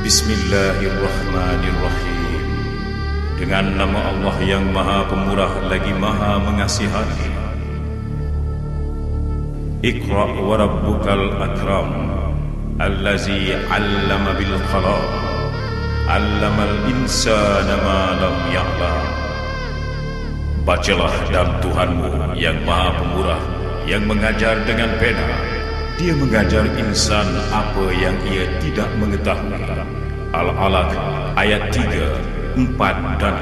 Bismillahirrahmanirrahim. Dengan nama Allah yang Maha Pemurah lagi Maha Mengasihani. Iqra wa rabbukal akram, allazi 'allama bil qalam, 'allamal insana ma lam ya'lam. Bacalah dan Tuhanmu yang Maha Pemurah yang mengajar dengan pena. Dia mengajar insan apa yang ia tidak mengetahui. Al-Alaq ayat 3, 4 dan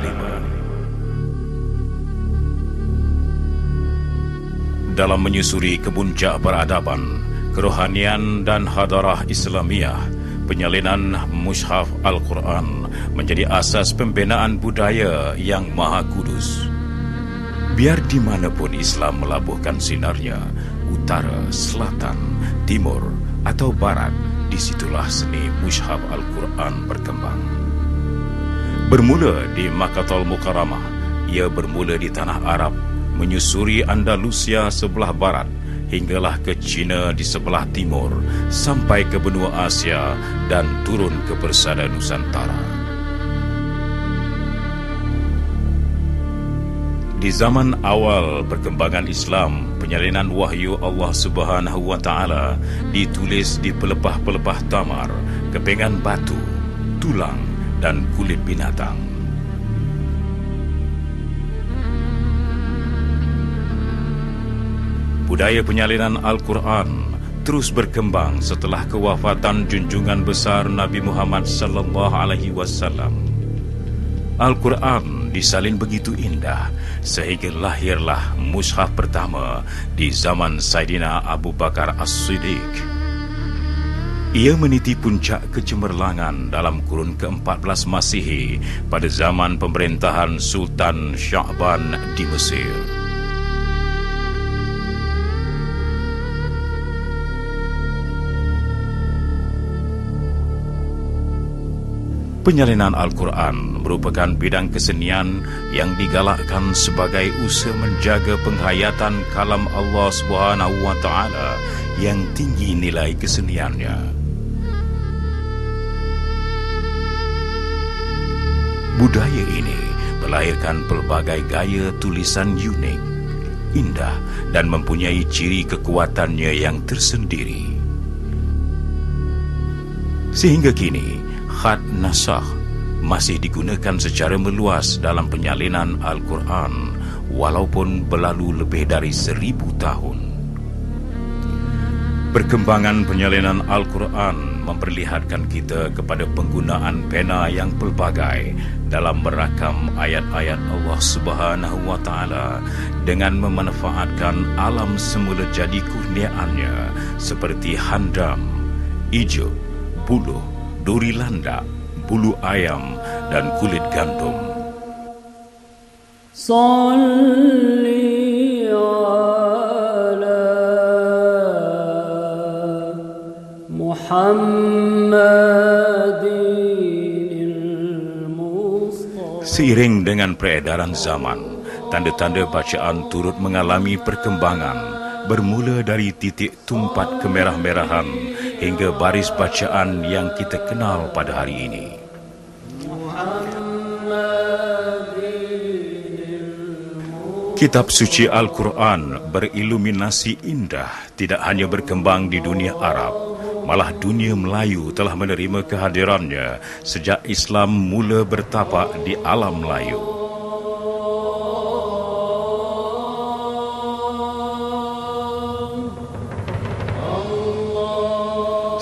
5. Dalam menyusuri kemuncak peradaban, kerohanian dan hadarah Islamiyah, penyalinan mushaf Al-Quran menjadi asas pembinaan budaya yang maha kudus. Biar di manapun Islam melabuhkan sinarnya, utara, selatan, timur atau barat, disitulah seni mushaf Al-Quran berkembang. Bermula di Makkatul Mukarramah, ia bermula di tanah Arab, menyusuri Andalusia sebelah barat, hinggalah ke China di sebelah timur, sampai ke benua Asia dan turun ke persada Nusantara. Di zaman awal perkembangan Islam, penyalinan wahyu Allah Subhanahu wa Ta'ala ditulis di pelepah-pelepah tamar, kepengan batu, tulang dan kulit binatang. Budaya penyalinan Al-Quran terus berkembang setelah kewafatan junjungan besar Nabi Muhammad sallallahu alaihi wasallam. Al-Quran disalin begitu indah sehingga lahirlah mushaf pertama di zaman Saidina Abu Bakar As-Siddiq. Ia meniti puncak kecemerlangan dalam kurun ke-14 Masihi pada zaman pemerintahan Sultan Sya'ban di Mesir. Penyalinan Al-Quran merupakan bidang kesenian yang digalakkan sebagai usaha menjaga penghayatan kalam Allah Subhanahu wa Ta'ala yang tinggi nilai keseniannya. Budaya ini melahirkan pelbagai gaya tulisan unik, indah dan mempunyai ciri kekuatannya yang tersendiri. Sehingga kini, khat nasakh masih digunakan secara meluas dalam penyalinan Al-Quran walaupun berlalu lebih dari 1000 tahun. Perkembangan penyalinan Al-Quran memperlihatkan kita kepada penggunaan pena yang pelbagai dalam merakam ayat-ayat Allah Subhanahu wa Ta'ala dengan memanfaatkan alam semula jadi kurniaannya seperti handam, ijuk, buluh, duri landak, bulu ayam dan kulit gandum. Salli ala Muhammadin Mustafa. Seiring dengan peredaran zaman, tanda-tanda bacaan turut mengalami perkembangan, bermula dari titik tumpat kemerah-merahan hingga baris bacaan yang kita kenal pada hari ini. Kitab suci Al-Quran beriluminasi indah tidak hanya berkembang di dunia Arab, malah dunia Melayu telah menerima kehadirannya sejak Islam mula bertapak di alam Melayu.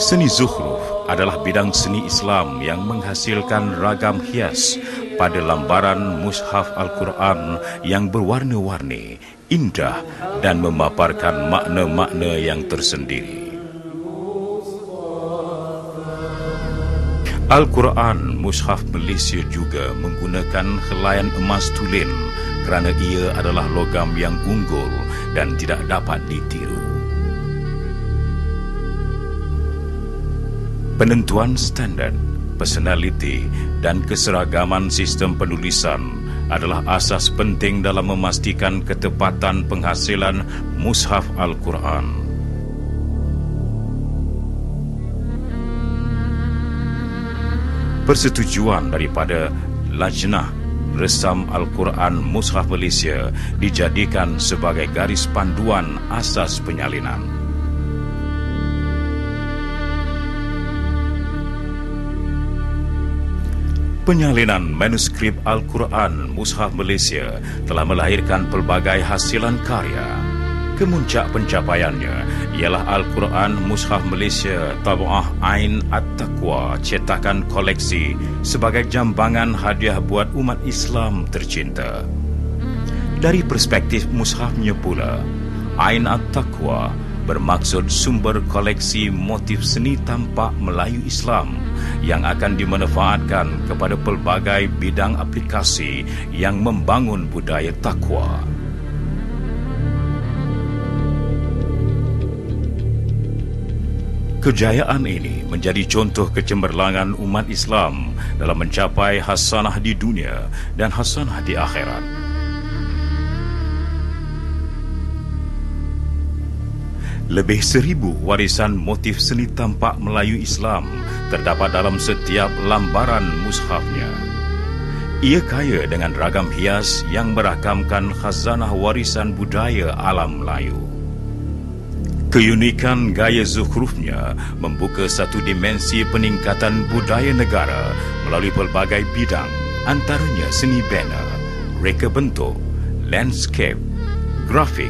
Seni zukhruf adalah bidang seni Islam yang menghasilkan ragam hias pada lambaran mushaf Al-Quran yang berwarna-warni, indah dan memaparkan makna-makna yang tersendiri. Al-Quran mushaf Malaysia juga menggunakan helaian emas tulen kerana ia adalah logam yang unggul dan tidak dapat ditiru. Penentuan standard, personaliti dan keseragaman sistem penulisan adalah asas penting dalam memastikan ketepatan penghasilan mushaf Al-Quran. persetujuan daripada Lajnah Resam Al-Quran Mushaf Malaysia dijadikan sebagai garis panduan asas penyalinan. Penyalinan manuskrip Al-Quran Mushaf Malaysia telah melahirkan pelbagai hasilan karya. Kemuncak pencapaiannya ialah Al-Quran Mushaf Malaysia Tab'ah Ain At-Taqwa cetakan koleksi sebagai jambangan hadiah buat umat Islam tercinta. Dari perspektif mushafnya pula, Ain At-Taqwa bermaksud sumber koleksi motif seni tampak Melayu Islam yang akan dimanfaatkan kepada pelbagai bidang aplikasi yang membangun budaya takwa. Kejayaan ini menjadi contoh kecemerlangan umat Islam dalam mencapai hasanah di dunia dan hasanah di akhirat. Lebih 1,000 warisan motif seni tampak Melayu Islam terdapat dalam setiap lambaran mushafnya. Ia kaya dengan ragam hias yang merakamkan khazanah warisan budaya alam Melayu. Keunikan gaya zukhrufnya membuka satu dimensi peningkatan budaya negara melalui pelbagai bidang, antaranya seni banner, reka bentuk, landscape, grafik,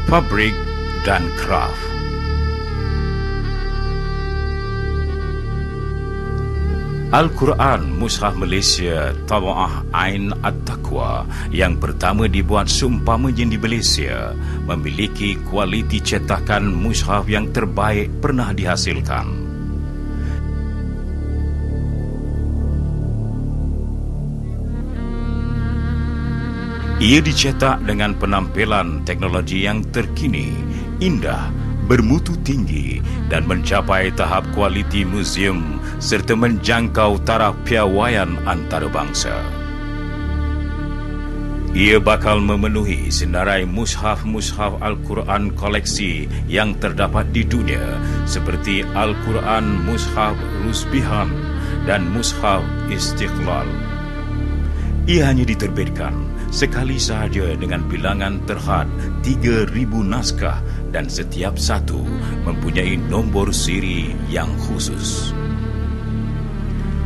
fabrik dan kraft. Al-Quran Mushaf Malaysia Tab'ah Ain At-Taqwa yang pertama dibuat seumpamanya di Malaysia memiliki kualiti cetakan mushaf yang terbaik pernah dihasilkan. Ia dicetak dengan penampilan teknologi yang terkini, indah, bermutu tinggi dan mencapai tahap kualiti museum serta menjangkau taraf piawaian antarabangsa. Ia bakal memenuhi senarai mushaf-mushaf Al-Quran koleksi yang terdapat di dunia seperti Al-Quran Mushaf Rusbihan dan Mushaf Istiqlal. Ia hanya diterbitkan sekali sahaja dengan bilangan terhad 3,000 naskah dan setiap satu mempunyai nombor siri yang khusus.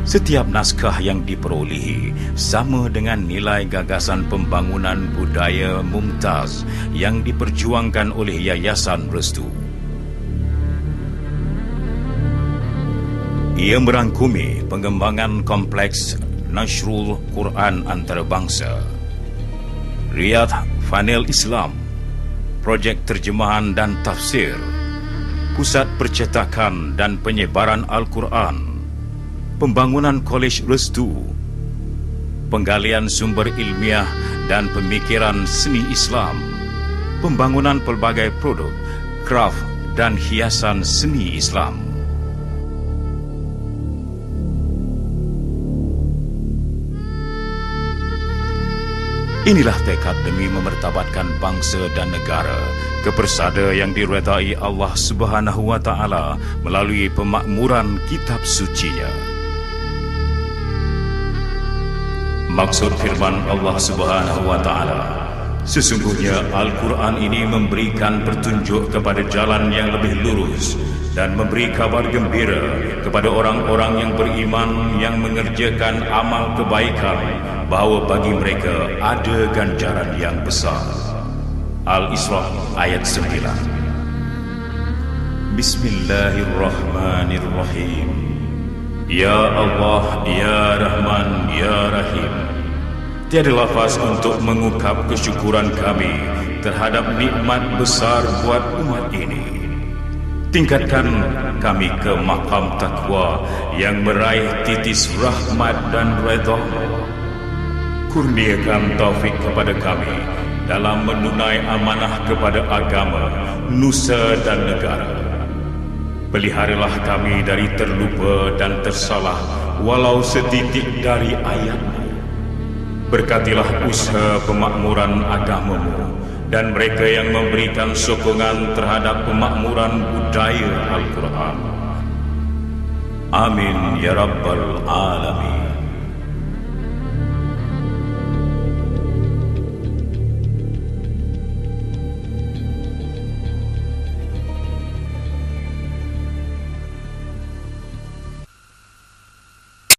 Setiap naskah yang diperolehi sama dengan nilai gagasan pembangunan budaya mumtaz yang diperjuangkan oleh Yayasan Restu. Ia merangkumi pengembangan kompleks Nashrul Quran Antarabangsa, Riyadh Fanel Islam, projek terjemahan dan tafsir, pusat percetakan dan penyebaran Al-Quran, pembangunan Kolej Restu, penggalian sumber ilmiah dan pemikiran seni Islam, pembangunan pelbagai produk, kraft dan hiasan seni Islam. Inilah tekad demi memertabatkan bangsa dan negara ke persada yang diredai Allah Subhanahu wa Ta'ala melalui pemakmuran kitab sucinya. Maksud firman Allah Subhanahu wa Ta'ala, sesungguhnya Al-Quran ini memberikan petunjuk kepada jalan yang lebih lurus dan memberi kabar gembira kepada orang-orang yang beriman yang mengerjakan amal kebaikan bahawa bagi mereka ada ganjaran yang besar. Al-Isra ayat 9. Bismillahirrahmanirrahim. Ya Allah, Ya Rahman, Ya Rahim. Tiada lafaz untuk mengungkap kesyukuran kami terhadap nikmat besar buat umat ini. Tingkatkan kami ke maqam takwa yang meraih titis rahmat dan redha. Kurniakan taufik kepada kami dalam menunai amanah kepada agama, nusa dan negara. Peliharalah kami dari terlupa dan tersalah walau setitik dari ayat-Mu. Berkatilah usaha pemakmuran agama-Mu dan mereka yang memberikan sokongan terhadap pemakmuran budaya Al-Quran. Amin ya rabbal alamin.